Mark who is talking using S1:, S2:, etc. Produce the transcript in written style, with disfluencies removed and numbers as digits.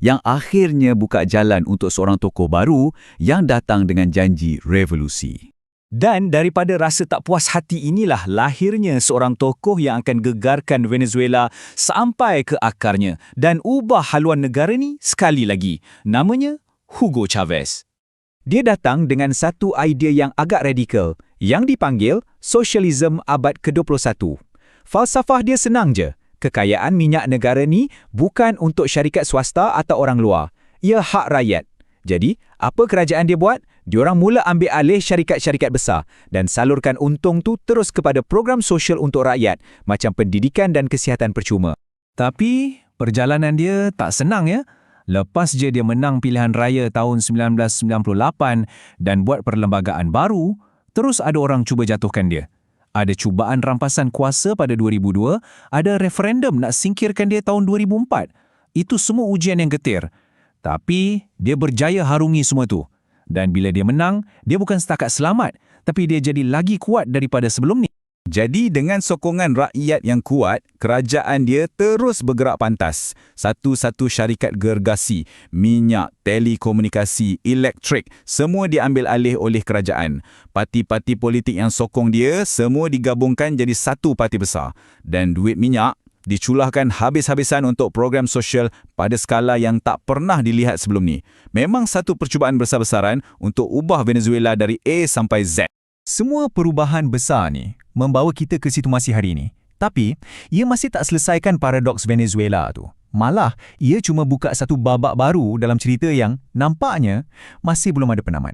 S1: yang akhirnya buka jalan untuk seorang tokoh baru yang datang dengan janji revolusi.
S2: Dan daripada rasa tak puas hati inilah lahirnya seorang tokoh yang akan gegarkan Venezuela sampai ke akarnya dan ubah haluan negara ni sekali lagi. Namanya Hugo Chavez. Dia datang dengan satu idea yang agak radikal yang dipanggil Sosialisme Abad ke-21. Falsafah dia senang je. Kekayaan minyak negara ni bukan untuk syarikat swasta atau orang luar. Ia hak rakyat. Jadi, apa kerajaan dia buat? Diorang mula ambil alih syarikat-syarikat besar dan salurkan untung tu terus kepada program sosial untuk rakyat macam pendidikan dan kesihatan percuma. Tapi, perjalanan dia tak senang ya. Lepas je dia menang pilihan raya tahun 1998 dan buat perlembagaan baru, terus ada orang cuba jatuhkan dia. Ada cubaan rampasan kuasa pada 2002, ada referendum nak singkirkan dia tahun 2004. Itu semua ujian yang getir. Tapi, dia berjaya harungi semua tu. Dan bila dia menang, dia bukan setakat selamat, tapi dia jadi lagi kuat daripada sebelum ni.
S1: Jadi dengan sokongan rakyat yang kuat, kerajaan dia terus bergerak pantas. Satu-satu syarikat gergasi, minyak, telekomunikasi, elektrik, semua diambil alih oleh kerajaan. Parti-parti politik yang sokong dia, semua digabungkan jadi satu parti besar. Dan duit minyak dicurahkan habis-habisan untuk program sosial pada skala yang tak pernah dilihat sebelum ni. Memang satu percubaan besar-besaran untuk ubah Venezuela dari A sampai Z.
S2: Semua perubahan besar ni membawa kita ke situasi hari ini. Tapi, ia masih tak selesaikan paradoks Venezuela tu. Malah, ia cuma buka satu babak baru dalam cerita yang nampaknya masih belum ada penamat.